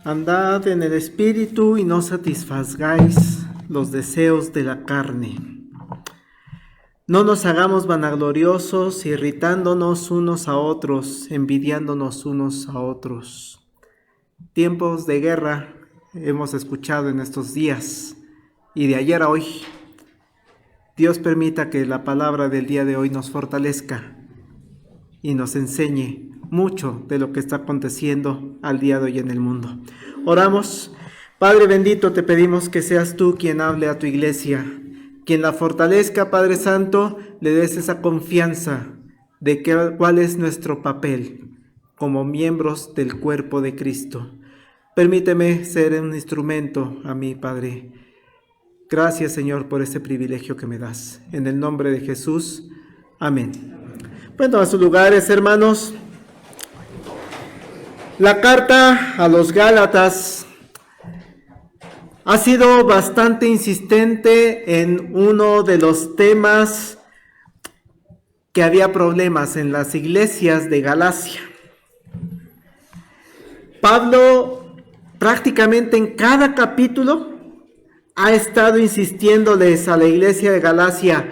Andad en el espíritu y no satisfagáis los deseos de la carne. No nos hagamos vanagloriosos, irritándonos unos a otros, envidiándonos unos a otros. Tiempos de guerra hemos escuchado en estos días y de ayer a hoy. Dios permita que la palabra del día de hoy nos fortalezca y nos enseñe mucho de lo que está aconteciendo al día de hoy en el mundo. Oramos. Padre bendito, te pedimos que seas tú quien hable a tu iglesia, quien la fortalezca, Padre Santo, le des esa confianza de cuál es nuestro papel como miembros del cuerpo de Cristo. Permíteme ser un instrumento a mí, Padre. Gracias, Señor, por ese privilegio que me das. En el nombre de Jesús. Amén. Bueno, a sus lugares, hermanos. La carta a los Gálatas ha sido bastante insistente en uno de los temas que había problemas en las iglesias de Galacia. Pablo prácticamente en cada capítulo ha estado insistiéndoles a la iglesia de Galacia: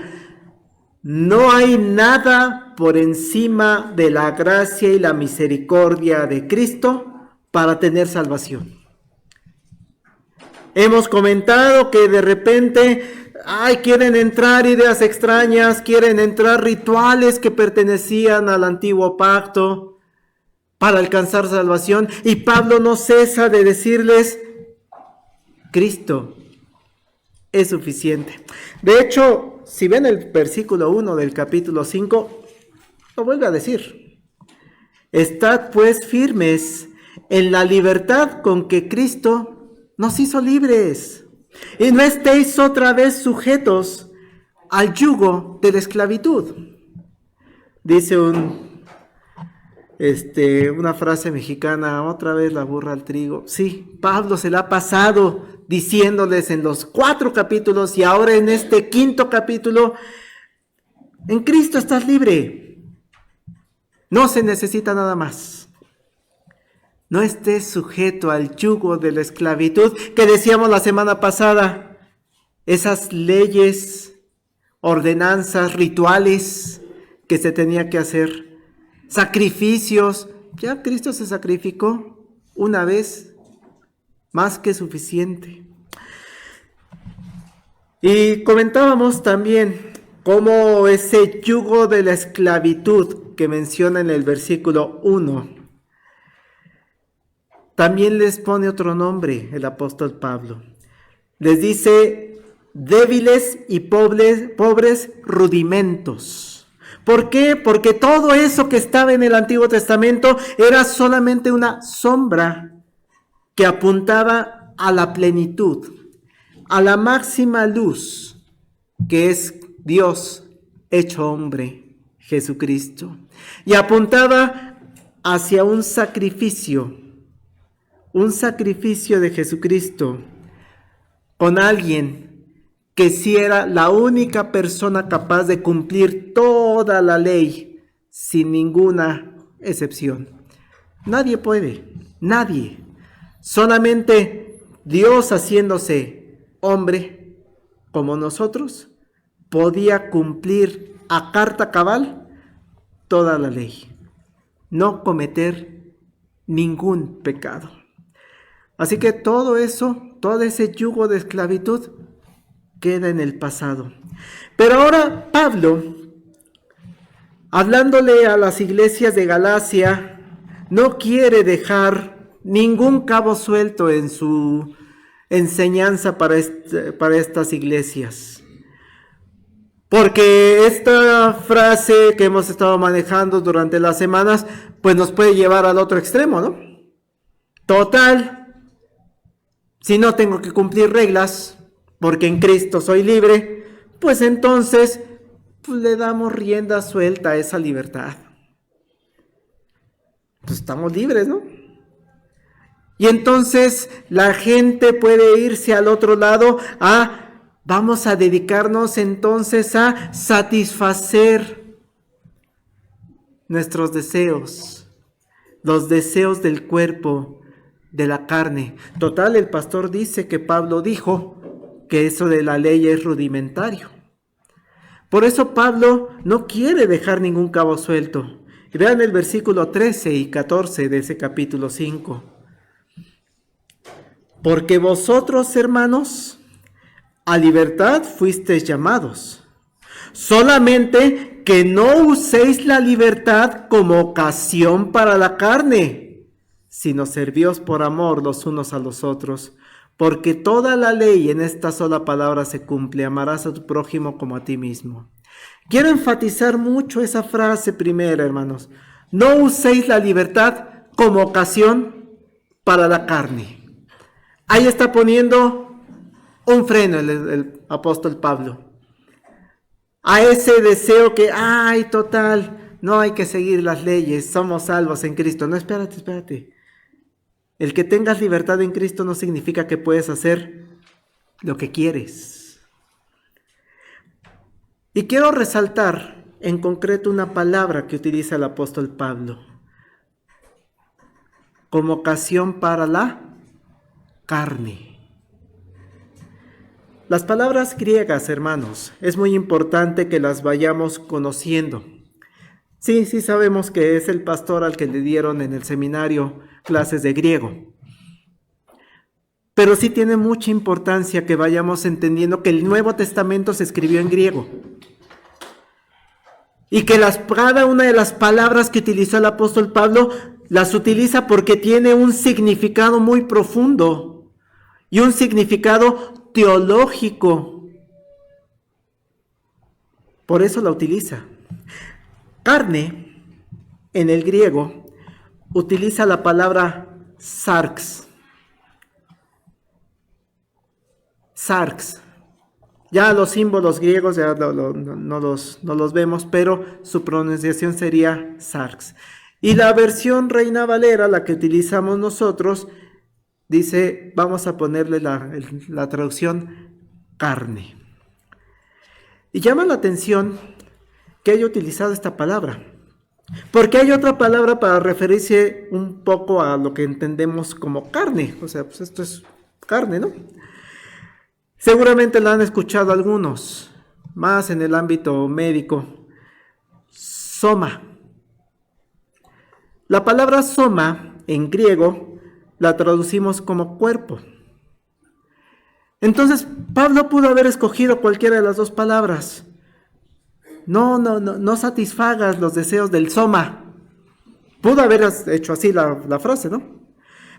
no hay nada por encima de la gracia y la misericordia de Cristo para tener salvación. Hemos comentado que de repente quieren entrar ideas extrañas, quieren entrar rituales que pertenecían al antiguo pacto para alcanzar salvación, y Pablo no cesa de decirles: Cristo es suficiente. De hecho, si ven el versículo 1 del capítulo 5, lo vuelve a decir: estad pues firmes en la libertad con que Cristo nos hizo libres, y no estéis otra vez sujetos al yugo de la esclavitud. Dice una frase mexicana: otra vez la burra al trigo. Sí, Pablo se la ha pasado diciéndoles en los 4 capítulos y ahora en este 5º capítulo: en Cristo estás libre. No se necesita nada más. No estés sujeto al yugo de la esclavitud que decíamos la semana pasada. Esas leyes, ordenanzas, rituales que se tenía que hacer, sacrificios. Ya Cristo se sacrificó una vez, más que suficiente. Y comentábamos también cómo ese yugo de la esclavitud que menciona en el versículo 1, también les pone otro nombre el apóstol Pablo. Les dice débiles y pobres rudimentos. ¿Por qué? Porque todo eso que estaba en el Antiguo Testamento era solamente una sombra que apuntaba a la plenitud, a la máxima luz, que es Dios hecho hombre, Jesucristo. Y apuntaba hacia un sacrificio de Jesucristo con alguien que sí era la única persona capaz de cumplir toda la ley sin ninguna excepción. Nadie puede, nadie. Solamente Dios, haciéndose hombre como nosotros, podía cumplir a carta cabal toda la ley, no cometer ningún pecado. Así que todo eso, todo ese yugo de esclavitud queda en el pasado. Pero ahora Pablo, hablándole a las iglesias de Galacia, no quiere dejar ningún cabo suelto en su enseñanza para estas iglesias. Porque esta frase que hemos estado manejando durante las semanas, pues nos puede llevar al otro extremo, ¿no? Total, si no tengo que cumplir reglas, porque en Cristo soy libre, pues entonces le damos rienda suelta a esa libertad. Pues estamos libres, ¿no? Y entonces la gente puede irse al otro lado vamos a dedicarnos entonces a satisfacer nuestros deseos, los deseos del cuerpo, de la carne. Total, el pastor dice que Pablo dijo que eso de la ley es rudimentario. Por eso Pablo no quiere dejar ningún cabo suelto. Vean el versículo 13 y 14 de ese capítulo 5. Porque vosotros, hermanos, a libertad fuisteis llamados. Solamente que no uséis la libertad como ocasión para la carne, sino servíos por amor los unos a los otros. Porque toda la ley en esta sola palabra se cumple: amarás a tu prójimo como a ti mismo. Quiero enfatizar mucho esa frase primera, hermanos. No uséis la libertad como ocasión para la carne. Ahí está poniendo un freno el apóstol Pablo a ese deseo que, total, no hay que seguir las leyes, somos salvos en Cristo. No, espérate. El que tengas libertad en Cristo no significa que puedes hacer lo que quieres. Y quiero resaltar en concreto una palabra que utiliza el apóstol Pablo como ocasión para la carne. Las palabras griegas, hermanos, es muy importante que las vayamos conociendo. Sí sabemos que es el pastor al que le dieron en el seminario clases de griego. Pero sí tiene mucha importancia que vayamos entendiendo que el Nuevo Testamento se escribió en griego. Y que cada una de las palabras que utilizó el apóstol Pablo las utiliza porque tiene un significado muy profundo y un significado teológico. Por eso la utiliza. Carne, en el griego, utiliza la palabra sarx. Sarx. Ya los símbolos griegos ya no los vemos, pero su pronunciación sería sarx. Y la versión Reina Valera, la que utilizamos nosotros, dice, vamos a ponerle la traducción carne. Y llama la atención que haya utilizado esta palabra, porque hay otra palabra para referirse un poco a lo que entendemos como carne. O sea, pues esto es carne, ¿no? Seguramente la han escuchado algunos, más en el ámbito médico. Soma. La palabra soma en griego la traducimos como cuerpo. Entonces, Pablo pudo haber escogido cualquiera de las dos palabras. No satisfagas los deseos del soma. Pudo haber hecho así la frase, ¿no?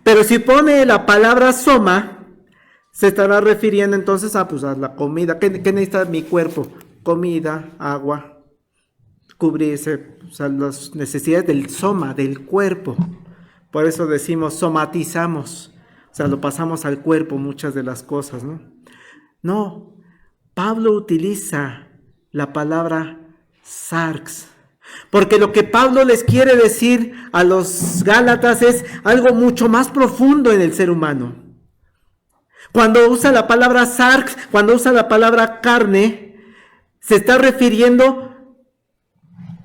Pero si pone la palabra soma, se estará refiriendo entonces a la comida. ¿Qué necesita mi cuerpo? Comida, agua, cubrirse, o sea, las necesidades del soma, del cuerpo. Por eso decimos somatizamos, o sea, lo pasamos al cuerpo muchas de las cosas, ¿no? No, Pablo utiliza la palabra sarx, porque lo que Pablo les quiere decir a los Gálatas es algo mucho más profundo en el ser humano. Cuando usa la palabra sarx, cuando usa la palabra carne, se está refiriendo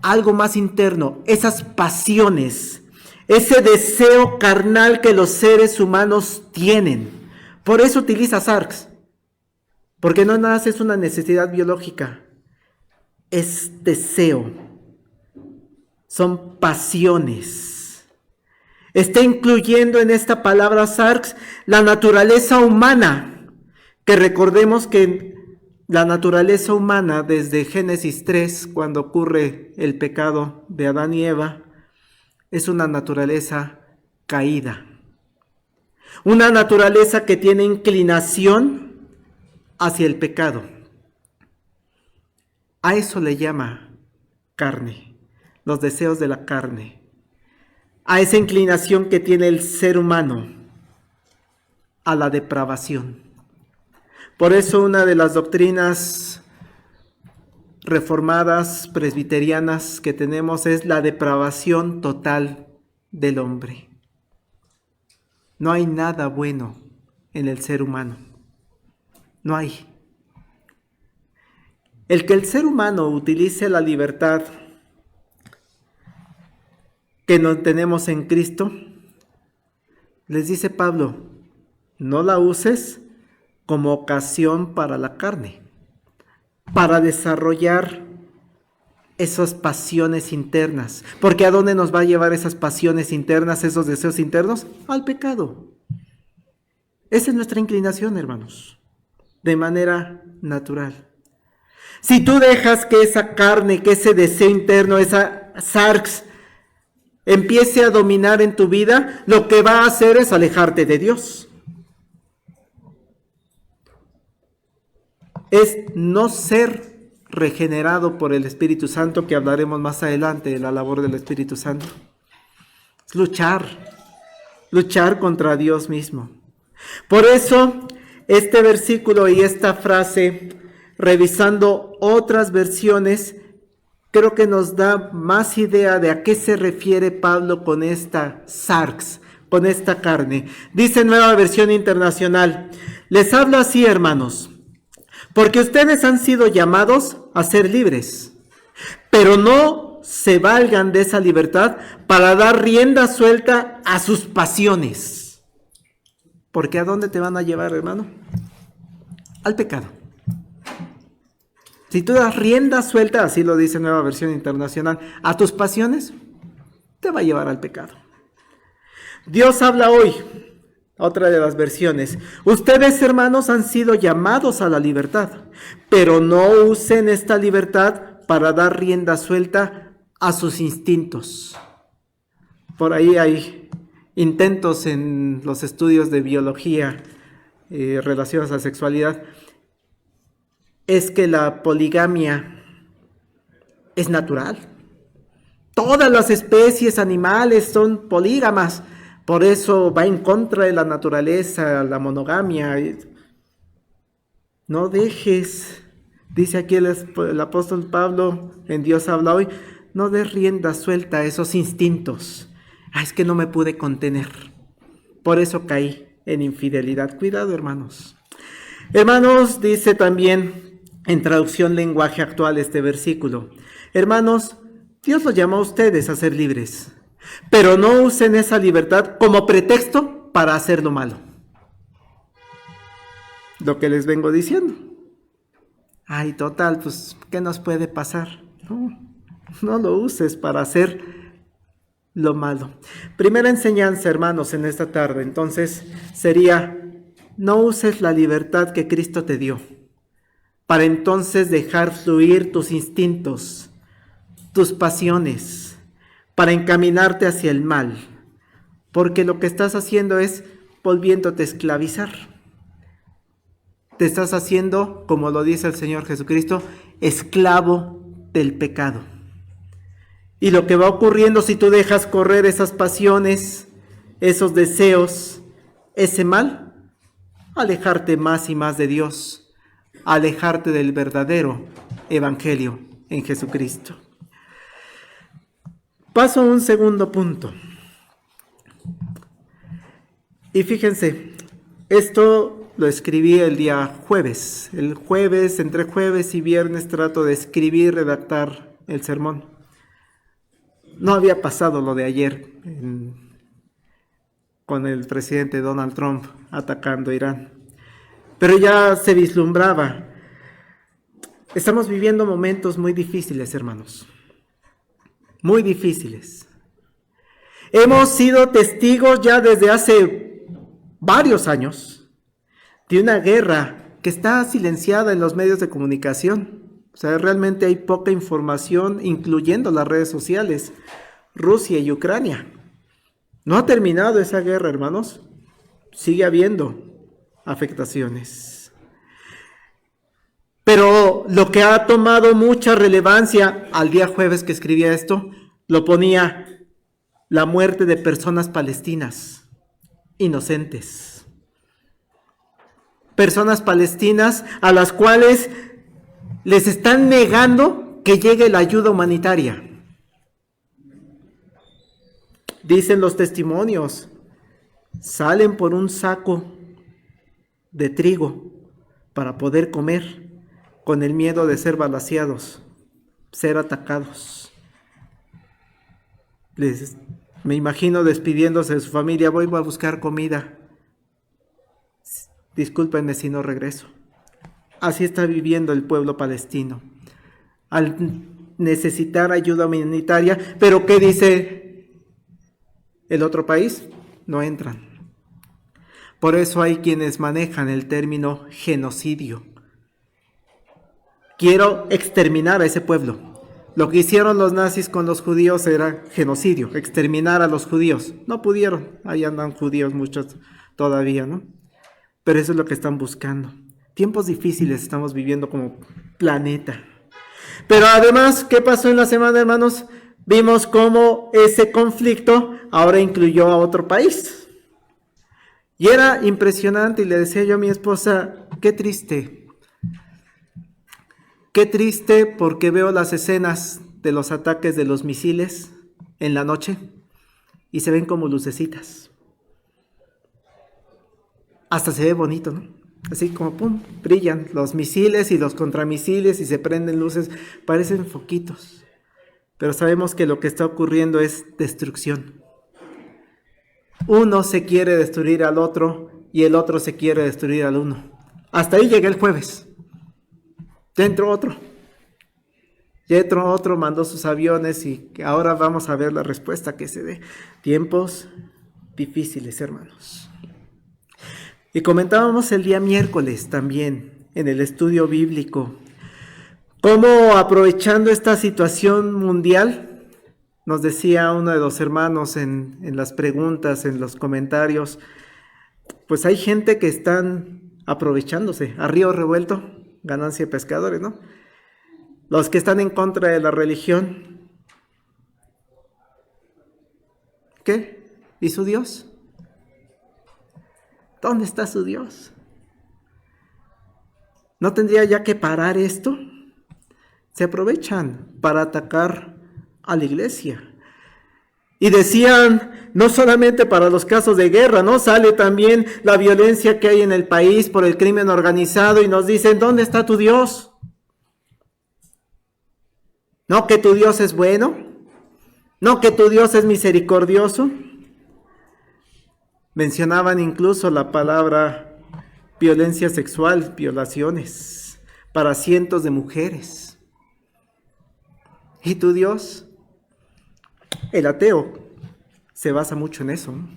a algo más interno, esas pasiones, ese deseo carnal que los seres humanos tienen. Por eso utiliza sarx, porque no nada es una necesidad biológica, es deseo, son pasiones. Está incluyendo en esta palabra sarx la naturaleza humana, que recordemos que la naturaleza humana desde Génesis 3, cuando ocurre el pecado de Adán y Eva, es una naturaleza caída. Una naturaleza que tiene inclinación hacia el pecado. A eso le llama carne, los deseos de la carne. A esa inclinación que tiene el ser humano a la depravación. Por eso una de las doctrinas reformadas, presbiterianas que tenemos es la depravación total del hombre. No hay nada bueno en el ser humano. No hay. El que el ser humano utilice la libertad que no tenemos en Cristo, les dice Pablo, no la uses como ocasión para la carne, para desarrollar esas pasiones internas. Porque ¿a dónde nos va a llevar esas pasiones internas, esos deseos internos? Al pecado. Esa es nuestra inclinación, hermanos, de manera natural. Si tú dejas que esa carne, que ese deseo interno, esa sarx, empiece a dominar en tu vida, lo que va a hacer es alejarte de Dios. Es no ser regenerado por el Espíritu Santo, que hablaremos más adelante de la labor del Espíritu Santo. Es luchar contra Dios mismo. Por eso, este versículo y esta frase, revisando otras versiones, creo que nos da más idea de a qué se refiere Pablo con esta sarx, con esta carne. Dice Nueva Versión Internacional, les hablo así, hermanos, porque ustedes han sido llamados a ser libres, pero no se valgan de esa libertad para dar rienda suelta a sus pasiones. Porque ¿a dónde te van a llevar, hermano? Al pecado. Si tú das rienda suelta, así lo dice Nueva Versión Internacional, a tus pasiones, te va a llevar al pecado. Dios habla hoy, otra de las versiones, ustedes, hermanos, han sido llamados a la libertad, pero no usen esta libertad para dar rienda suelta a sus instintos. Por ahí hay intentos en los estudios de biología relacionados a la sexualidad, es que la poligamia es natural. Todas las especies animales son polígamas, por eso va en contra de la naturaleza, la monogamia. No dejes, dice aquí el apóstol Pablo, en Dios habla hoy, no des rienda suelta a esos instintos. Es que no me pude contener, por eso caí en infidelidad. Cuidado, hermanos. Hermanos, dice también en traducción lenguaje actual este versículo, hermanos, Dios los llama a ustedes a ser libres, pero no usen esa libertad como pretexto para hacer lo malo. Lo que les vengo diciendo. Ay, total, pues, ¿qué nos puede pasar? No lo uses para hacer lo malo. Primera enseñanza, hermanos, en esta tarde, entonces, sería, no uses la libertad que Cristo te dio para entonces dejar fluir tus instintos, tus pasiones, para encaminarte hacia el mal, porque lo que estás haciendo es volviéndote a esclavizar. Te estás haciendo, como lo dice el Señor Jesucristo, esclavo del pecado. Y lo que va ocurriendo si tú dejas correr esas pasiones, esos deseos, ese mal, alejarte más y más de Dios, alejarte del verdadero evangelio en Jesucristo. Paso a un segundo punto. Y fíjense, esto lo escribí el día jueves. El jueves, entre jueves y viernes, trato de escribir, redactar el sermón. No había pasado lo de ayer con el presidente Donald Trump atacando a Irán. Pero ya se vislumbraba. Estamos viviendo momentos muy difíciles, hermanos. Muy difíciles. Hemos sido testigos ya desde hace varios años de una guerra que está silenciada en los medios de comunicación. O sea, realmente hay poca información, incluyendo las redes sociales. Rusia y Ucrania. No ha terminado esa guerra, hermanos. Sigue habiendo afectaciones. Pero lo que ha tomado mucha relevancia al día jueves que escribía esto, lo ponía la muerte de personas palestinas, inocentes. Personas palestinas a las cuales les están negando que llegue la ayuda humanitaria. Dicen los testimonios, salen por un saco de trigo para poder comer, con el miedo de ser balaceados, ser atacados. Me imagino despidiéndose de su familia, voy a buscar comida. Discúlpenme si no regreso. Así está viviendo el pueblo palestino, al necesitar ayuda humanitaria. Pero ¿qué dice el otro país? No entran. Por eso hay quienes manejan el término genocidio. Quiero exterminar a ese pueblo. Lo que hicieron los nazis con los judíos era genocidio, exterminar a los judíos. No pudieron, ahí andan judíos muchos todavía, ¿no? Pero eso es lo que están buscando. Tiempos difíciles estamos viviendo como planeta. Pero además, ¿qué pasó en la semana, hermanos? Vimos cómo ese conflicto ahora incluyó a otro país. Y era impresionante, y le decía yo a mi esposa, qué triste. Qué triste porque veo las escenas de los ataques de los misiles en la noche y se ven como lucecitas. Hasta se ve bonito, ¿no? Así como pum, brillan los misiles y los contramisiles y se prenden luces, parecen foquitos. Pero sabemos que lo que está ocurriendo es destrucción. Uno se quiere destruir al otro y el otro se quiere destruir al uno. Hasta ahí llegué el jueves. Ya entró otro, mandó sus aviones y ahora vamos a ver la respuesta que se dé. Tiempos difíciles, hermanos. Y comentábamos el día miércoles también en el estudio bíblico cómo aprovechando esta situación mundial, nos decía uno de los hermanos en las preguntas, en los comentarios, pues hay gente que están aprovechándose a río revuelto, ganancia de pescadores, ¿no? Los que están en contra de la religión, ¿qué? ¿Y su Dios? ¿Dónde está su Dios? ¿No tendría ya que parar esto? Se aprovechan para atacar a la iglesia. Y decían, no solamente para los casos de guerra, ¿no? Sale también la violencia que hay en el país por el crimen organizado y nos dicen, ¿dónde está tu Dios? ¿No que tu Dios es bueno? ¿No que tu Dios es misericordioso? Mencionaban incluso la palabra violencia sexual, violaciones para cientos de mujeres. ¿Y tu Dios? El ateo se basa mucho en eso, ¿no?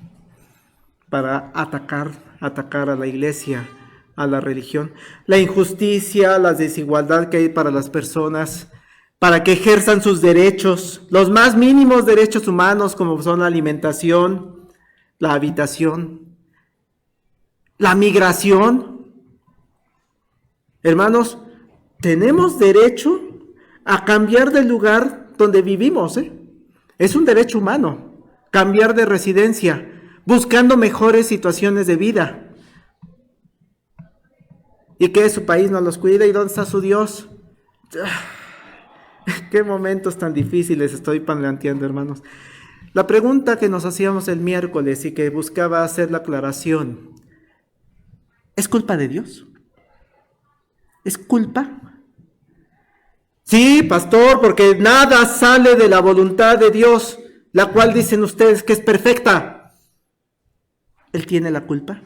Para atacar a la iglesia, a la religión. La injusticia, la desigualdad que hay para las personas, para que ejerzan sus derechos, los más mínimos derechos humanos como son la alimentación, la habitación, la migración. Hermanos, tenemos derecho a cambiar del lugar donde vivimos, Es un derecho humano cambiar de residencia, buscando mejores situaciones de vida. ¿Y que su país no los cuida? ¿Y dónde está su Dios? Qué momentos tan difíciles estoy planteando, hermanos. La pregunta que nos hacíamos el miércoles y que buscaba hacer la aclaración, ¿es culpa de Dios? ¿Es culpa? Sí, pastor, porque nada sale de la voluntad de Dios, la cual dicen ustedes que es perfecta. ¿Él tiene la culpa?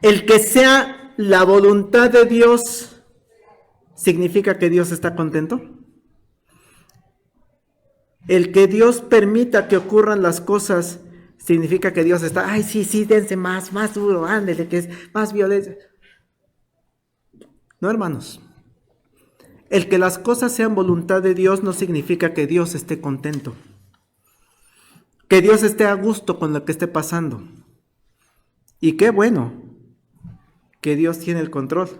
El que sea la voluntad de Dios, ¿significa que Dios está contento? El que Dios permita que ocurran las cosas, significa que Dios está, ay, sí, dense más duro, ándele, que es más violencia. No, hermanos. El que las cosas sean voluntad de Dios no significa que Dios esté contento. Que Dios esté a gusto con lo que esté pasando. Y qué bueno que Dios tiene el control.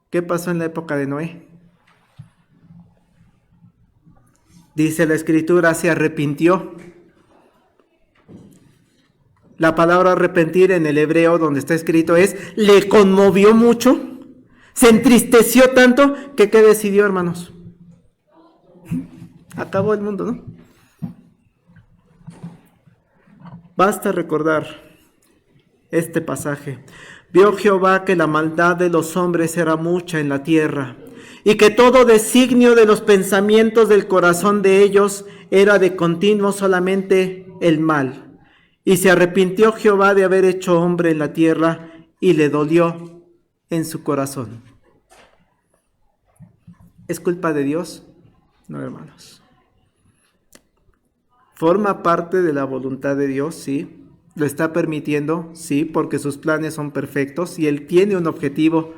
¿Qué pasó en la época de Noé? Dice la Escritura, se arrepintió. La palabra arrepentir en el hebreo donde está escrito es, le conmovió mucho, se entristeció tanto que ¿qué decidió, hermanos? Acabó el mundo, ¿no? Basta recordar este pasaje. Vio Jehová que la maldad de los hombres era mucha en la tierra, y que todo designio de los pensamientos del corazón de ellos era de continuo solamente el mal. Y se arrepintió Jehová de haber hecho hombre en la tierra, y le dolió en su corazón. ¿Es culpa de Dios? No, hermanos. ¿Forma parte de la voluntad de Dios? Sí. ¿Lo está permitiendo? Sí, porque sus planes son perfectos y Él tiene un objetivo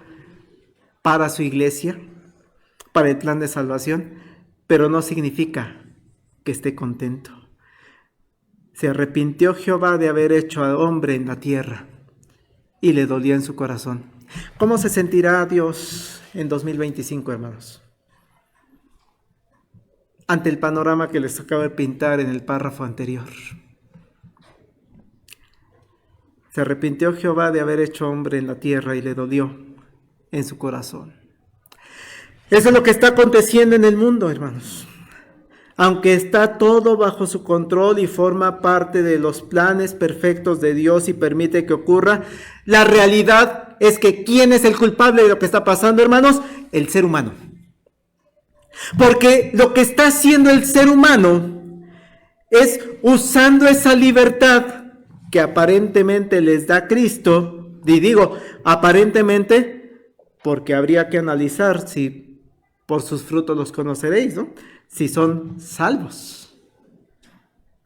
para su iglesia, para el plan de salvación, pero no significa que esté contento. Se arrepintió Jehová de haber hecho al hombre en la tierra y le dolía en su corazón. ¿Cómo se sentirá Dios en 2025, hermanos? Ante el panorama que les acabo de pintar en el párrafo anterior. Se arrepintió Jehová de haber hecho hombre en la tierra y le dolió en su corazón. Eso es lo que está aconteciendo en el mundo, hermanos. Aunque está todo bajo su control y forma parte de los planes perfectos de Dios y permite que ocurra, la realidad es que ¿quién es el culpable de lo que está pasando, hermanos? El ser humano. Porque lo que está haciendo el ser humano es usando esa libertad que aparentemente les da Cristo, y digo aparentemente porque habría que analizar si por sus frutos los conoceréis, ¿no? Si son salvos,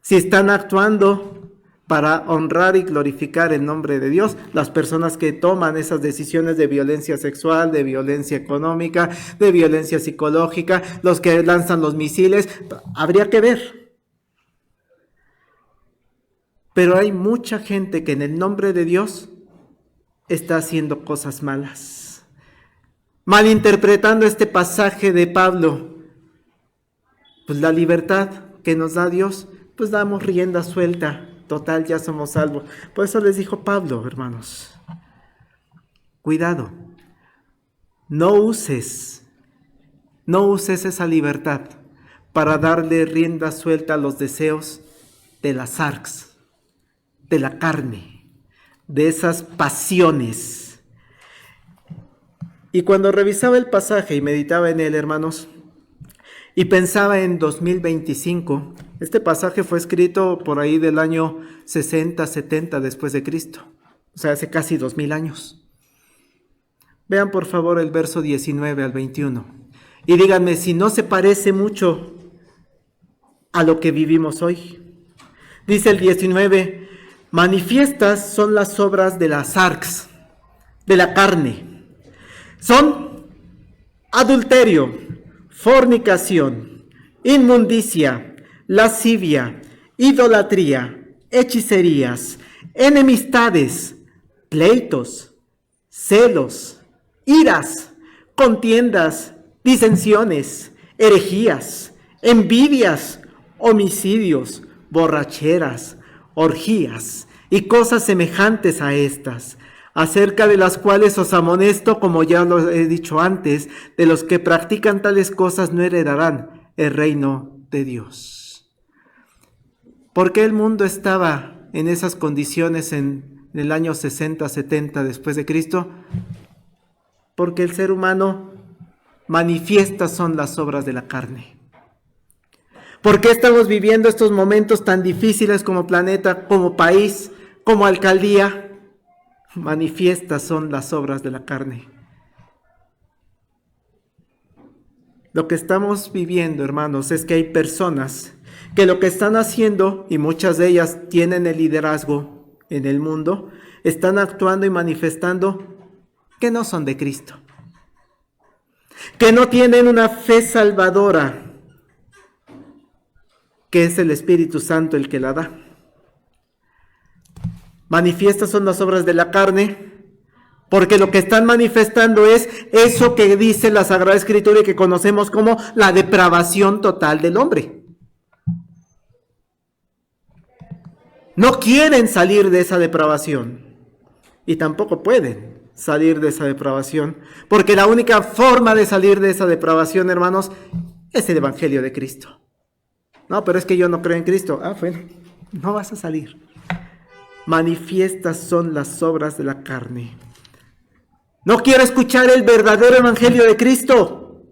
si están actuando para honrar y glorificar el nombre de Dios. Las personas que toman esas decisiones de violencia sexual, de violencia económica, de violencia psicológica, los que lanzan los misiles, habría que ver. Pero hay mucha gente que en el nombre de Dios está haciendo cosas malas, malinterpretando este pasaje de Pablo. Pues la libertad que nos da Dios, pues damos rienda suelta. Total, ya somos salvos. Por eso les dijo Pablo, hermanos, cuidado, no uses esa libertad para darle rienda suelta a los deseos de las sarx, de la carne, de esas pasiones. Y cuando revisaba el pasaje y meditaba en él, hermanos, y pensaba en 2025, este pasaje fue escrito por ahí del año 60, 70 después de Cristo, o sea, hace casi 2000 años. Vean por favor el verso 19 al 21 y díganme si no se parece mucho a lo que vivimos hoy. Dice el 19, manifiestas son las obras de las sarx, de la carne. Son adulterio, fornicación, inmundicia, lascivia, idolatría, hechicerías, enemistades, pleitos, celos, iras, contiendas, disensiones, herejías, envidias, homicidios, borracheras, orgías y cosas semejantes a estas, acerca de las cuales os amonesto, como ya lo he dicho antes, de los que practican tales cosas no heredarán el reino de Dios. ¿Por qué el mundo estaba en esas condiciones en el año 60, 70 después de Cristo? Porque el ser humano manifiestas son las obras de la carne. ¿Por qué estamos viviendo estos momentos tan difíciles como planeta, como país, como alcaldía? Manifiestas son las obras de la carne. Lo que estamos viviendo, hermanos, es que hay personas que lo que están haciendo, y muchas de ellas tienen el liderazgo en el mundo, están actuando y manifestando que no son de Cristo, que no tienen una fe salvadora, que es el Espíritu Santo el que la da. Manifiestas son las obras de la carne, porque lo que están manifestando es eso que dice la Sagrada Escritura y que conocemos como la depravación total del hombre. No quieren salir de esa depravación y tampoco pueden salir de esa depravación, porque la única forma de salir de esa depravación, hermanos, es el Evangelio de Cristo. No, pero es que yo no creo en Cristo. Bueno, no vas a salir. Manifiestas son las obras de la carne. No quiero escuchar el verdadero Evangelio de Cristo.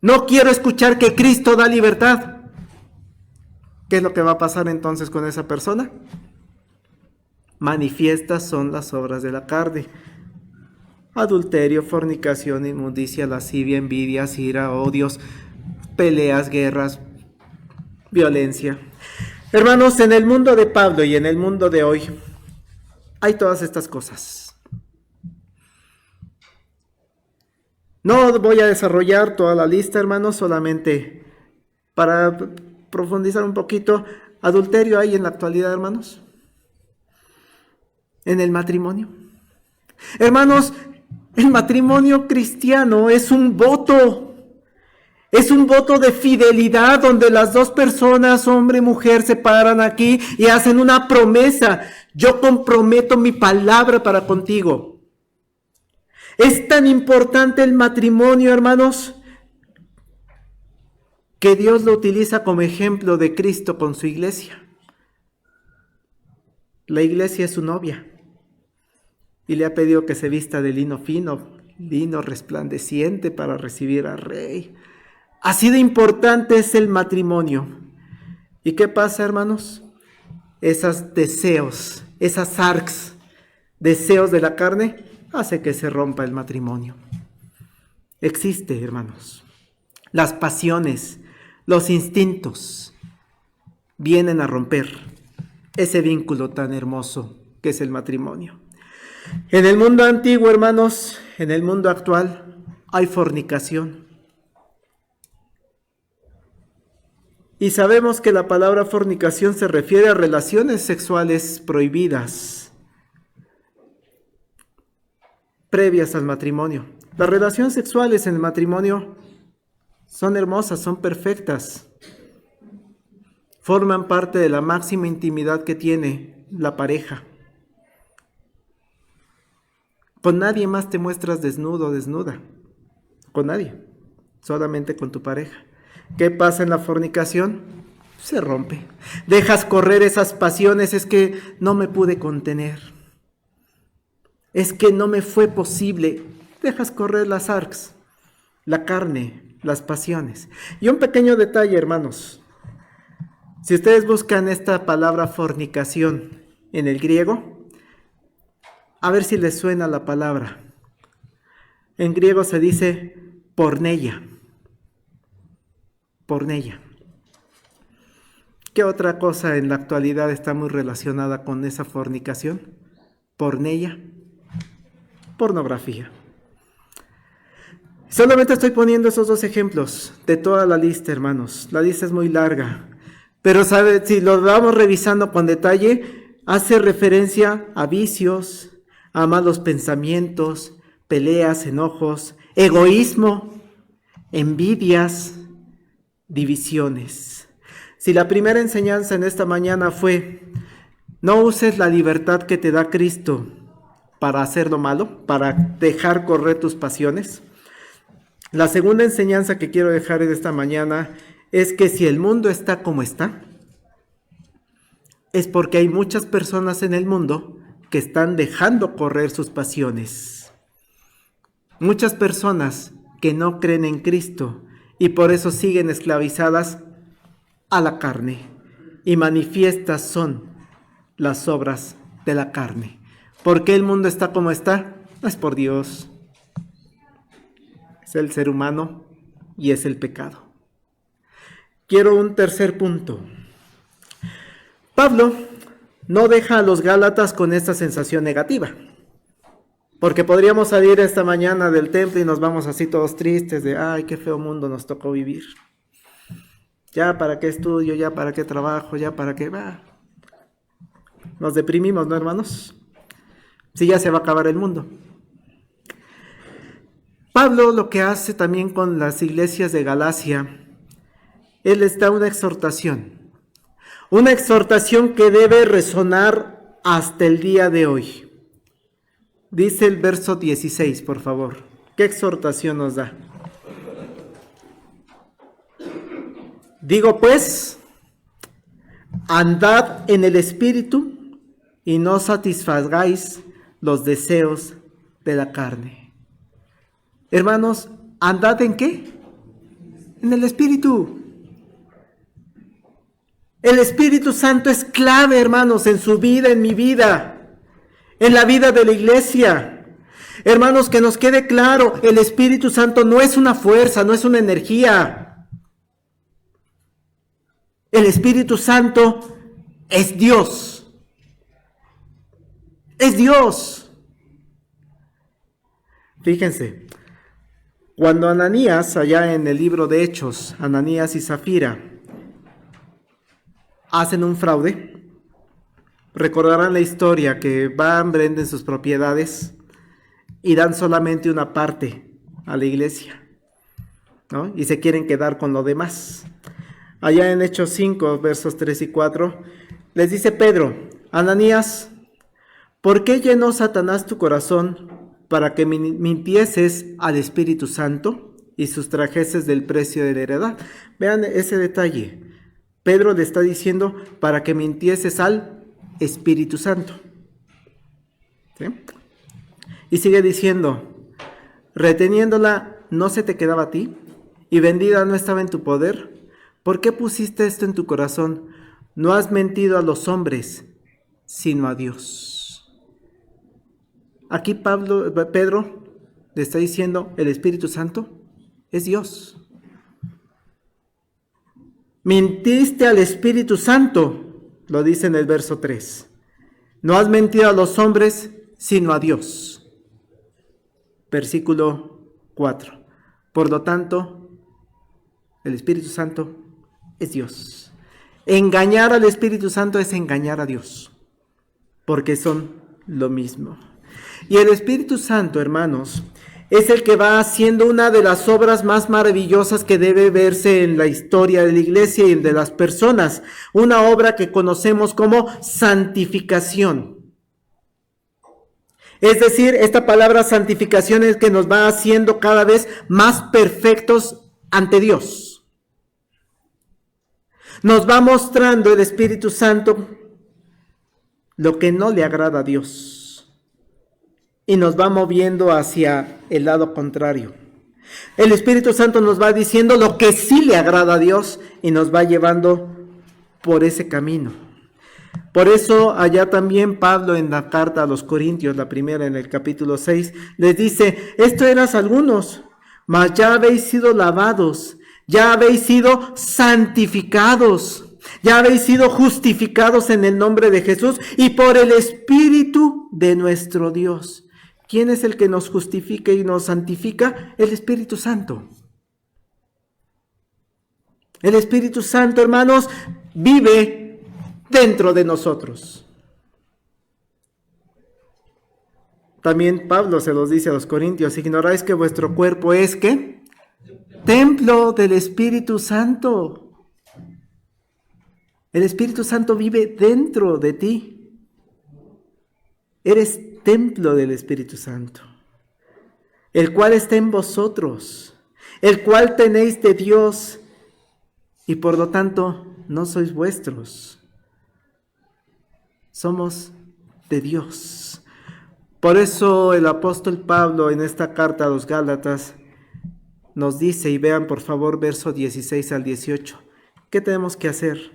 No quiero escuchar que Cristo da libertad. ¿Qué es lo que va a pasar entonces con esa persona? Manifiestas son las obras de la carne. Adulterio, fornicación, inmundicia, lascivia, envidias, ira, odios, peleas, guerras, violencia. Hermanos, en el mundo de Pablo y en el mundo de hoy hay todas estas cosas. No voy a desarrollar toda la lista, hermanos, solamente para profundizar un poquito. ¿Adulterio hay en la actualidad, hermanos? ¿En el matrimonio? Hermanos, el matrimonio cristiano es un voto. Es un voto de fidelidad donde las dos personas, hombre y mujer, se paran aquí y hacen una promesa. Yo comprometo mi palabra para contigo. Es tan importante el matrimonio, hermanos, que Dios lo utiliza como ejemplo de Cristo con su iglesia. La iglesia es su novia y le ha pedido que se vista de lino fino, lino resplandeciente para recibir al Rey. Así de importante es el matrimonio. ¿Y qué pasa, hermanos? Esos deseos, esas arcs, deseos de la carne, hace que se rompa el matrimonio. Existe, hermanos. Las pasiones, los instintos vienen a romper ese vínculo tan hermoso que es el matrimonio. En el mundo antiguo, hermanos, en el mundo actual, hay fornicación. Y sabemos que la palabra fornicación se refiere a relaciones sexuales prohibidas, previas al matrimonio. Las relaciones sexuales en el matrimonio son hermosas, son perfectas. Forman parte de la máxima intimidad que tiene la pareja. Con nadie más te muestras desnudo o desnuda. Con nadie. Solamente con tu pareja. ¿Qué pasa en la fornicación? Se rompe. Dejas correr esas pasiones. Es que no me pude contener. Es que no me fue posible. Dejas correr las arcs, la carne, las pasiones. Y un pequeño detalle, hermanos. Si ustedes buscan esta palabra fornicación en el griego, a ver si les suena la palabra. En griego se dice porneia. Porneia. ¿Qué otra cosa en la actualidad está muy relacionada con esa fornicación? Porneia. Pornografía. Solamente estoy poniendo esos dos ejemplos de toda la lista, hermanos. La lista es muy larga. Pero ¿sabe? Si lo vamos revisando con detalle, hace referencia a vicios, a malos pensamientos, peleas, enojos, egoísmo, envidias, divisiones. Si la primera enseñanza en esta mañana fue, no uses la libertad que te da Cristo para hacer lo malo, para dejar correr tus pasiones. La segunda enseñanza que quiero dejar en esta mañana es que si el mundo está como está, es porque hay muchas personas en el mundo que están dejando correr sus pasiones. Muchas personas que no creen en Cristo y por eso siguen esclavizadas a la carne. Y manifiestas son las obras de la carne. ¿Por qué el mundo está como está? No es por Dios. Es el ser humano y es el pecado. Quiero un tercer punto. Pablo no deja a los Gálatas con esta sensación negativa. Porque podríamos salir esta mañana del templo y nos vamos así todos tristes de, ay, qué feo mundo nos tocó vivir. Ya para qué estudio, ya para qué trabajo, ya para qué va. Nos deprimimos, ¿no, hermanos? Sí, ya se va a acabar el mundo. Pablo lo que hace también con las iglesias de Galacia, él les da una exhortación que debe resonar hasta el día de hoy. Dice el verso 16, por favor. ¿Qué exhortación nos da? Digo pues, andad en el Espíritu y no satisfagáis los deseos de la carne. Hermanos, ¿andad en qué? En el Espíritu. El Espíritu Santo es clave, hermanos, en su vida, en mi vida, en la vida de la iglesia. Hermanos, que nos quede claro, el Espíritu Santo no es una fuerza, no es una energía. El Espíritu Santo es Dios. Es Dios. Fíjense, cuando Ananías, allá en el libro de Hechos, Ananías y Zafira, hacen un fraude, recordarán la historia que van, venden sus propiedades y dan solamente una parte a la iglesia, ¿no? Y se quieren quedar con lo demás. Allá en Hechos 5, versos 3 y 4, les dice Pedro, Ananías, ¿por qué llenó Satanás tu corazón para que mintieses al Espíritu Santo y sustrajeses del precio de la heredad? Vean ese detalle. Pedro le está diciendo para que mintieses al Espíritu Santo. ¿Sí? Y sigue diciendo, reteniéndola no se te quedaba a ti y vendida no estaba en tu poder. ¿Por qué pusiste esto en tu corazón? No has mentido a los hombres, sino a Dios. Aquí Pedro le está diciendo, el Espíritu Santo es Dios. Mintiste al Espíritu Santo, lo dice en el verso 3. No has mentido a los hombres, sino a Dios. Versículo 4. Por lo tanto, el Espíritu Santo es Dios. Engañar al Espíritu Santo es engañar a Dios, porque son lo mismo. Y el Espíritu Santo, hermanos, es el que va haciendo una de las obras más maravillosas que debe verse en la historia de la iglesia y de las personas. Una obra que conocemos como santificación. Es decir, esta palabra santificación es que nos va haciendo cada vez más perfectos ante Dios. Nos va mostrando el Espíritu Santo lo que no le agrada a Dios y nos va moviendo hacia el lado contrario. El Espíritu Santo nos va diciendo lo que sí le agrada a Dios y nos va llevando por ese camino. Por eso allá también Pablo en la carta a los Corintios, la primera en el capítulo 6, les dice, esto eras algunos, mas ya habéis sido lavados, ya habéis sido santificados, ya habéis sido justificados en el nombre de Jesús y por el Espíritu de nuestro Dios. ¿Quién es el que nos justifica y nos santifica? El Espíritu Santo. El Espíritu Santo, hermanos, vive dentro de nosotros. También Pablo se los dice a los Corintios, ignoráis que vuestro cuerpo es, ¿qué? Templo del Espíritu Santo. El Espíritu Santo vive dentro de ti. Eres templo del Espíritu Santo, el cual está en vosotros, el cual tenéis de Dios, y por lo tanto no sois vuestros. Somos de Dios. Por eso el apóstol Pablo en esta carta a los Gálatas nos dice, y vean por favor verso 16 al 18, ¿qué tenemos que hacer?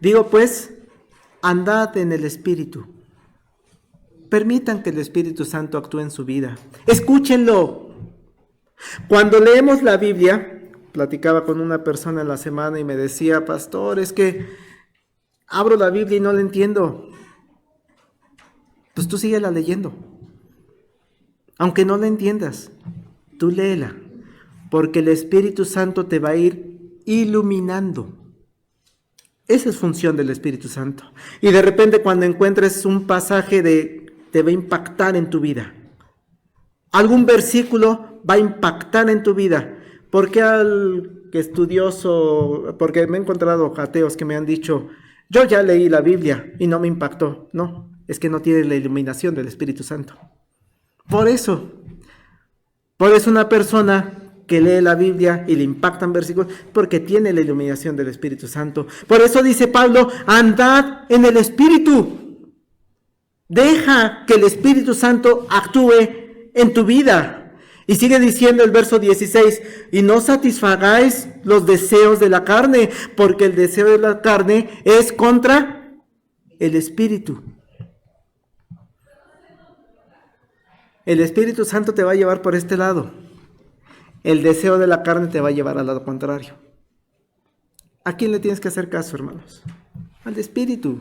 Digo pues, andad en el Espíritu. Permitan que el Espíritu Santo actúe en su vida. Escúchenlo. Cuando leemos la Biblia, platicaba con una persona en la semana y me decía, pastor, es que abro la Biblia y no la entiendo. Pues tú síguela leyendo. Aunque no la entiendas, tú léela, porque el Espíritu Santo te va a ir iluminando. Esa es función del Espíritu Santo. Y de repente cuando encuentres un pasaje te va a impactar en tu vida. Algún versículo va a impactar en tu vida. Porque al estudioso, porque me he encontrado ateos que me han dicho, yo ya leí la Biblia y no me impactó. No, es que no tiene la iluminación del Espíritu Santo. Por eso una persona que lee la Biblia y le impactan versículos, porque tiene la iluminación del Espíritu Santo. Por eso dice Pablo, andad en el Espíritu. Deja que el Espíritu Santo actúe en tu vida. Y sigue diciendo el verso 16, y no satisfagáis los deseos de la carne, porque el deseo de la carne es contra el Espíritu. El Espíritu Santo te va a llevar por este lado. El deseo de la carne te va a llevar al lado contrario. ¿A quién le tienes que hacer caso, hermanos? Al Espíritu.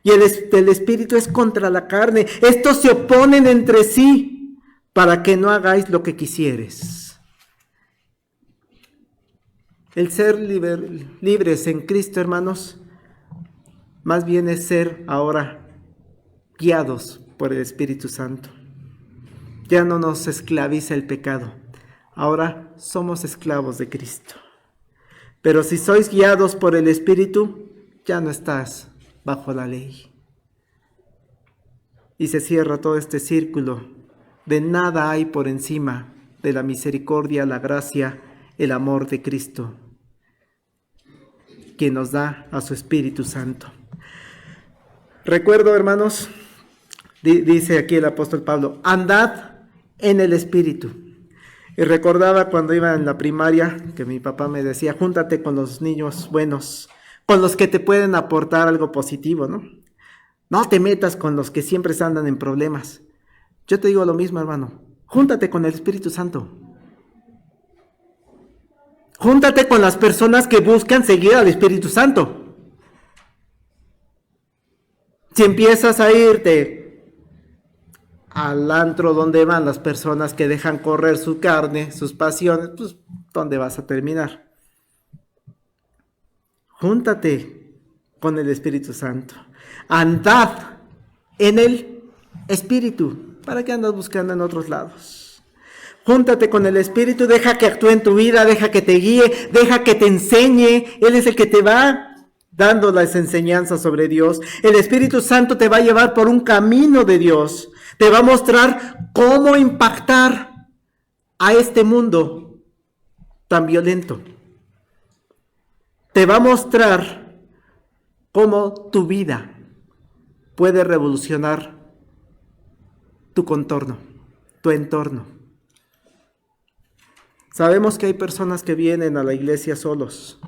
Y el Espíritu es contra la carne. Estos se oponen entre sí para que no hagáis lo que quisieres. El ser libres en Cristo, hermanos, más bien es ser ahora guiados por el Espíritu Santo. Ya no nos esclaviza el pecado. Ahora somos esclavos de Cristo. Pero si sois guiados por el Espíritu, ya no estás bajo la ley. Y se cierra todo este círculo. De nada hay por encima de la misericordia, la gracia, el amor de Cristo, quien nos da a su Espíritu Santo. Recuerdo, hermanos, dice aquí el apóstol Pablo, andad en el Espíritu. Y recordaba cuando iba en la primaria que mi papá me decía, júntate con los niños buenos, con los que te pueden aportar algo positivo, ¿no? No te metas con los que siempre andan en problemas. Yo te digo lo mismo, hermano, júntate con el Espíritu Santo. Júntate con las personas que buscan seguir al Espíritu Santo. Si empiezas a irte al antro donde van las personas que dejan correr su carne, sus pasiones, pues, ¿dónde vas a terminar? Júntate con el Espíritu Santo. Andad en el Espíritu. ¿Para qué andas buscando en otros lados? Júntate con el Espíritu, deja que actúe en tu vida, deja que te guíe, deja que te enseñe. Él es el que te va dando las enseñanzas sobre Dios. El Espíritu Santo te va a llevar por un camino de Dios. Te va a mostrar cómo impactar a este mundo tan violento. Te va a mostrar cómo tu vida puede revolucionar tu contorno, tu entorno. Sabemos que hay personas que vienen a la iglesia solos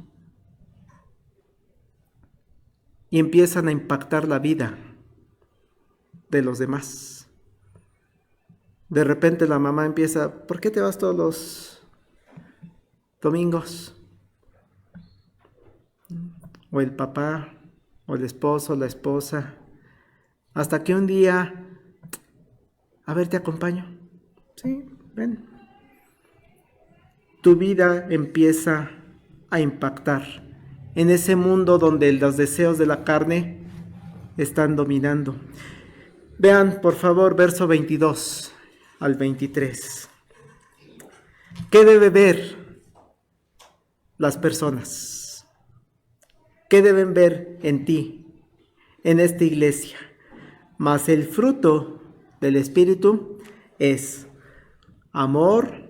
y empiezan a impactar la vida de los demás. De repente la mamá empieza, ¿por qué te vas todos los domingos? O el papá, o el esposo, la esposa. Hasta que un día, a ver, te acompaño. Sí, ven. Tu vida empieza a impactar en ese mundo donde los deseos de la carne están dominando. Vean, por favor, verso 22 al 23. ¿Qué debe ver las personas? ¿Qué deben ver en ti, en esta iglesia? Mas el fruto del Espíritu es amor,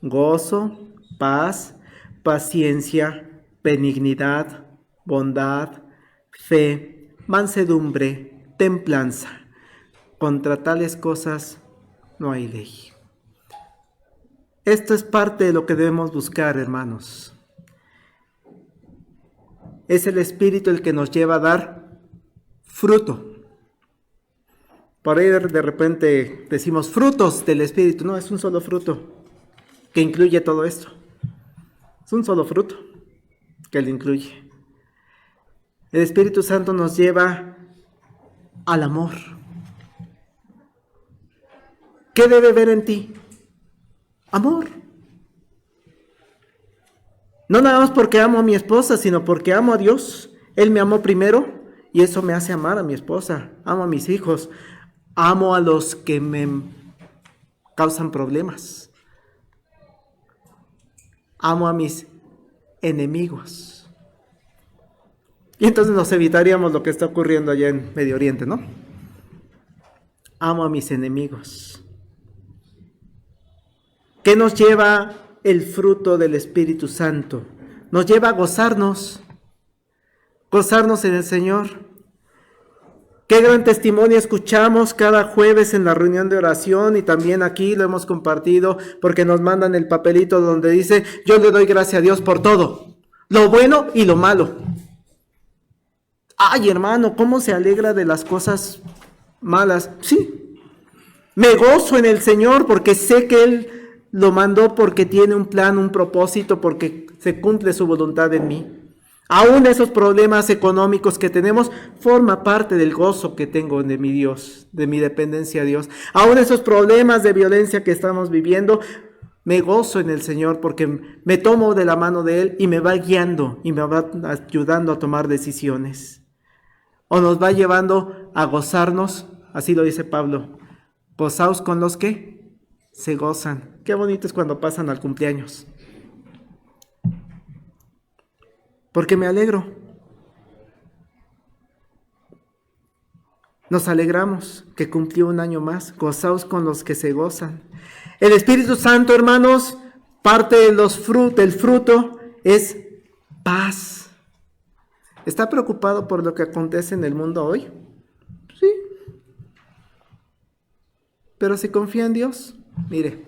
gozo, paz, paciencia, benignidad, bondad, fe, mansedumbre, templanza. Contra tales cosas no hay ley. Esto es parte de lo que debemos buscar, hermanos. Es el Espíritu el que nos lleva a dar fruto. Por ahí de repente decimos frutos del Espíritu. No, es un solo fruto que incluye todo esto. Es un solo fruto que lo incluye. El Espíritu Santo nos lleva al amor. ¿Qué debe ver en ti? Amor. No nada más porque amo a mi esposa, sino porque amo a Dios. Él me amó primero y eso me hace amar a mi esposa. Amo a mis hijos. Amo a los que me causan problemas. Amo a mis enemigos. Y entonces nos evitaríamos lo que está ocurriendo allá en Medio Oriente, ¿no? Amo a mis enemigos. ¿Qué nos lleva el fruto del Espíritu Santo? Nos lleva a gozarnos en el Señor. Qué gran testimonio escuchamos cada jueves en la reunión de oración y también aquí lo hemos compartido porque nos mandan el papelito donde dice: yo le doy gracias a Dios por todo, lo bueno y lo malo. Ay, hermano, ¿cómo se alegra de las cosas malas? Sí, me gozo en el Señor porque sé que Él lo mandó porque tiene un plan, un propósito, porque se cumple su voluntad en mí. Aún esos problemas económicos que tenemos forma parte del gozo que tengo de mi Dios, de mi dependencia a Dios. Aún esos problemas de violencia que estamos viviendo, me gozo en el Señor porque me tomo de la mano de Él y me va guiando y me va ayudando a tomar decisiones. O nos va llevando a gozarnos, así lo dice Pablo, gozaos con los que se gozan. Qué bonito es cuando pasan al cumpleaños. Porque me alegro. Nos alegramos que cumplió un año más. Gozaos con los que se gozan. El Espíritu Santo, hermanos, parte de del fruto es paz. ¿Está preocupado por lo que acontece en el mundo hoy? Sí. Pero si confía en Dios, mire,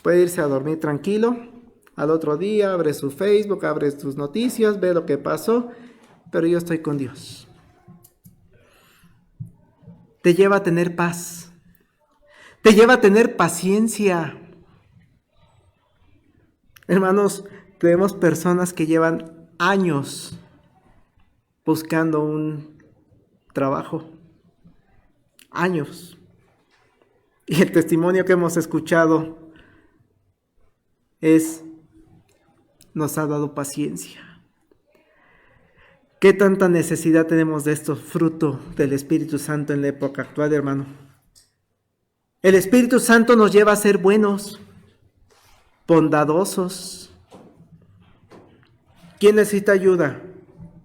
puede irse a dormir tranquilo. Al otro día abre su Facebook, abre sus noticias, ve lo que pasó, pero yo estoy con Dios. Te lleva a tener paz. Te lleva a tener paciencia. Hermanos, tenemos personas que llevan años buscando un trabajo. Años. Y el testimonio que hemos escuchado nos ha dado paciencia. ¿Qué tanta necesidad tenemos de estos frutos del Espíritu Santo en la época actual, hermano? El Espíritu Santo nos lleva a ser buenos, bondadosos. ¿Quién necesita ayuda?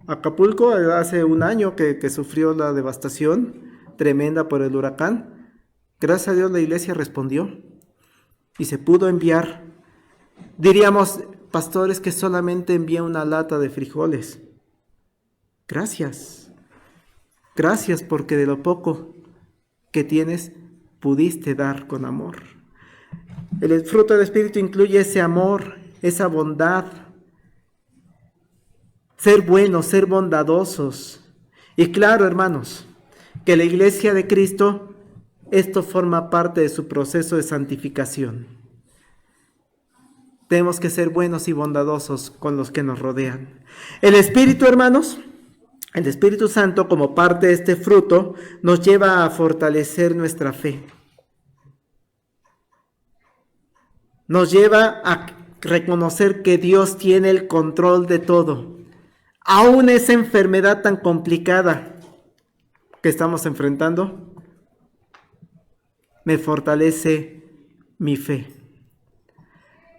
Acapulco hace un año que sufrió la devastación tremenda por el huracán. Gracias a Dios la iglesia respondió y se pudo enviar. Diríamos, pastores, que solamente envía una lata de frijoles. Gracias. Gracias porque de lo poco que tienes pudiste dar con amor. El fruto del Espíritu incluye ese amor, esa bondad. Ser buenos, ser bondadosos. Y claro, hermanos, que la iglesia de Cristo, esto forma parte de su proceso de santificación. Tenemos que ser buenos y bondadosos con los que nos rodean. El Espíritu, hermanos, el Espíritu Santo, como parte de este fruto, nos lleva a fortalecer nuestra fe. Nos lleva a reconocer que Dios tiene el control de todo. Aún esa enfermedad tan complicada que estamos enfrentando, me fortalece mi fe.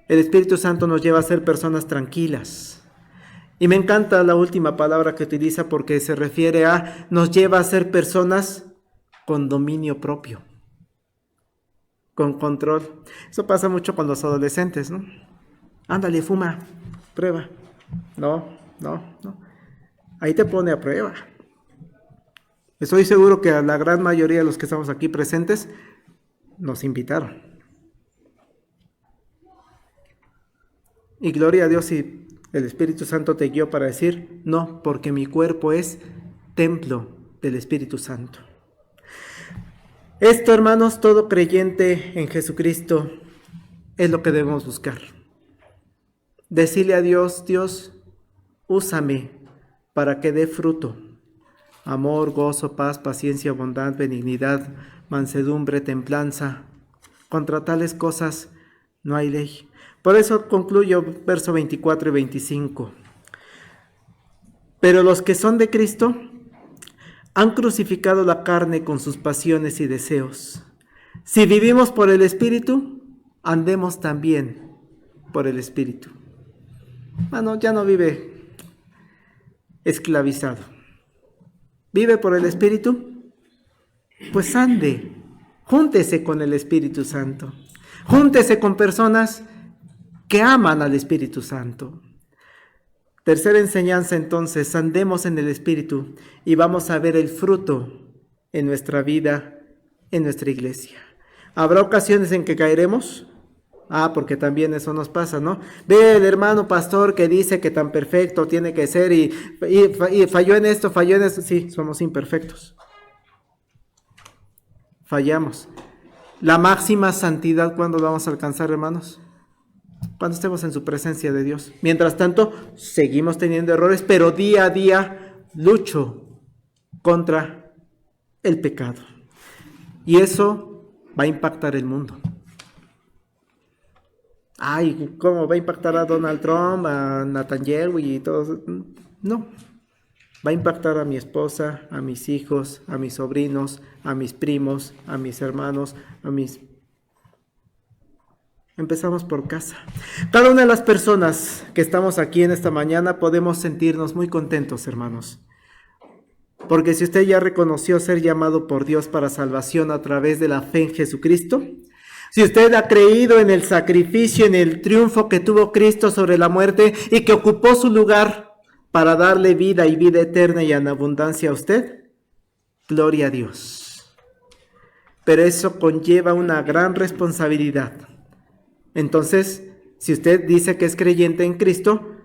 El Espíritu Santo nos lleva a ser personas tranquilas. Y me encanta la última palabra que utiliza porque se refiere a, nos lleva a ser personas con dominio propio, con control. Eso pasa mucho con los adolescentes, ¿no? Ándale, fuma, prueba. No. Ahí te pone a prueba. Estoy seguro que a la gran mayoría de los que estamos aquí presentes nos invitaron. Y gloria a Dios si el Espíritu Santo te guió para decir, no, porque mi cuerpo es templo del Espíritu Santo. Esto, hermanos, todo creyente en Jesucristo es lo que debemos buscar. Decirle a Dios, Dios, úsame para que dé fruto. Amor, gozo, paz, paciencia, bondad, benignidad, mansedumbre, templanza. Contra tales cosas no hay ley. Por eso concluyo verso 24 y 25. Pero los que son de Cristo han crucificado la carne con sus pasiones y deseos. Si vivimos por el Espíritu, andemos también por el Espíritu. Bueno, ya no vive esclavizado. ¿Vive por el Espíritu? Pues ande, júntese con el Espíritu Santo. Júntese con personas que aman al Espíritu Santo. Tercera enseñanza entonces, andemos en el Espíritu y vamos a ver el fruto en nuestra vida, en nuestra iglesia. ¿Habrá ocasiones en que caeremos? Porque también eso nos pasa, ¿no? Ve el hermano pastor que dice que tan perfecto tiene que ser y falló en esto, falló en esto. Sí, somos imperfectos. Fallamos. La máxima santidad, ¿cuándo la vamos a alcanzar, hermanos? Cuando estemos en su presencia de Dios. Mientras tanto, seguimos teniendo errores, pero día a día lucho contra el pecado. Y eso va a impactar el mundo. ¿Cómo va a impactar a Donald Trump, a Netanyahu y todos? No. Va a impactar a mi esposa, a mis hijos, a mis sobrinos, a mis primos, a mis hermanos, Empezamos por casa. Cada una de las personas que estamos aquí en esta mañana podemos sentirnos muy contentos, hermanos. Porque si usted ya reconoció ser llamado por Dios para salvación a través de la fe en Jesucristo, si usted ha creído en el sacrificio, en el triunfo que tuvo Cristo sobre la muerte y que ocupó su lugar para darle vida y vida eterna y en abundancia a usted, gloria a Dios. Pero eso conlleva una gran responsabilidad. Entonces, si usted dice que es creyente en Cristo,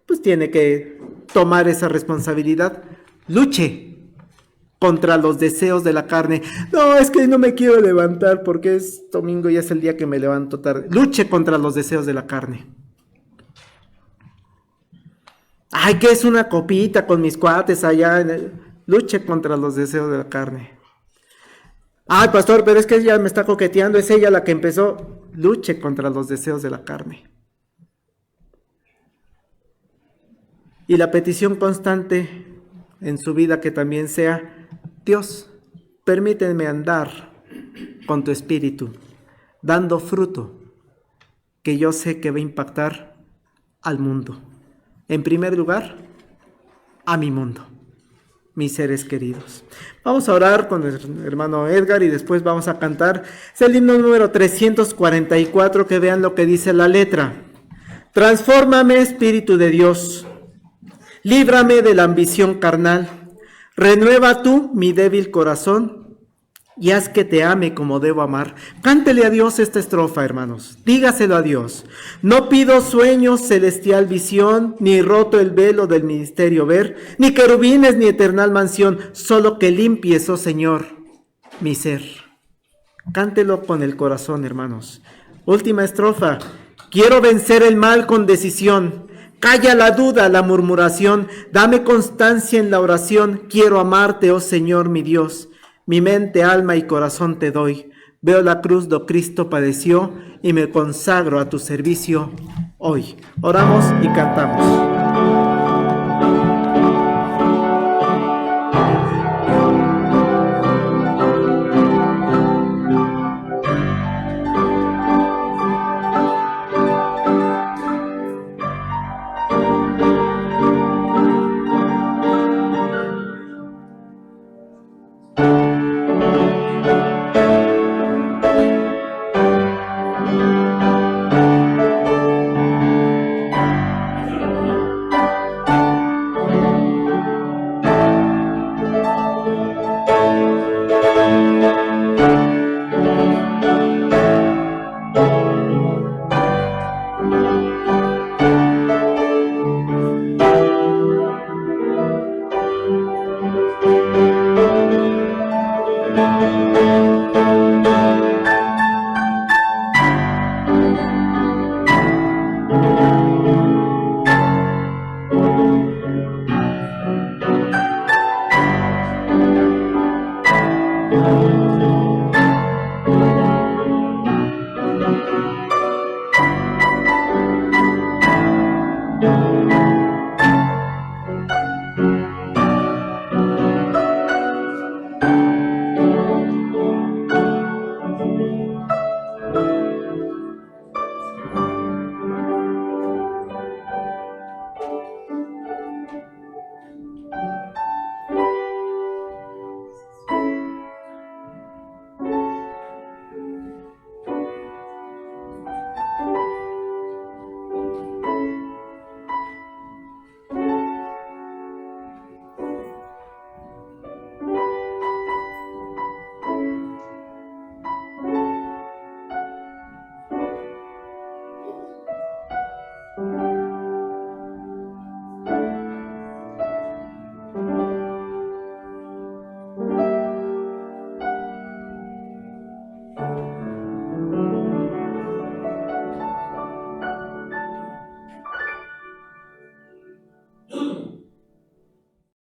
pues tiene que tomar esa responsabilidad. Luche contra los deseos de la carne. No, es que no me quiero levantar porque es domingo y es el día que me levanto tarde. Luche contra los deseos de la carne. Que es una copita con mis cuates allá. Luche contra los deseos de la carne. Pastor, pero es que ella me está coqueteando, es ella la que empezó. Luche contra los deseos de la carne. Y la petición constante en su vida que también sea, Dios, permíteme andar con tu espíritu, dando fruto que yo sé que va a impactar al mundo. En primer lugar, a mi mundo, mis seres queridos. Vamos a orar con el hermano Edgar y después vamos a cantar. Es el himno número 344, que vean lo que dice la letra. Transfórmame, Espíritu de Dios, líbrame de la ambición carnal, renueva tú mi débil corazón y haz que te ame como debo amar. Cántele a Dios esta estrofa, hermanos. Dígaselo a Dios. No pido sueños, celestial visión, ni roto el velo del ministerio ver, ni querubines, ni eternal mansión, solo que limpies, oh Señor, mi ser. Cántelo con el corazón, hermanos. Última estrofa. Quiero vencer el mal con decisión. Calla la duda, la murmuración. Dame constancia en la oración. Quiero amarte, oh Señor, mi Dios. Mi mente, alma y corazón te doy. Veo la cruz do Cristo padeció y me consagro a tu servicio hoy. Oramos y cantamos.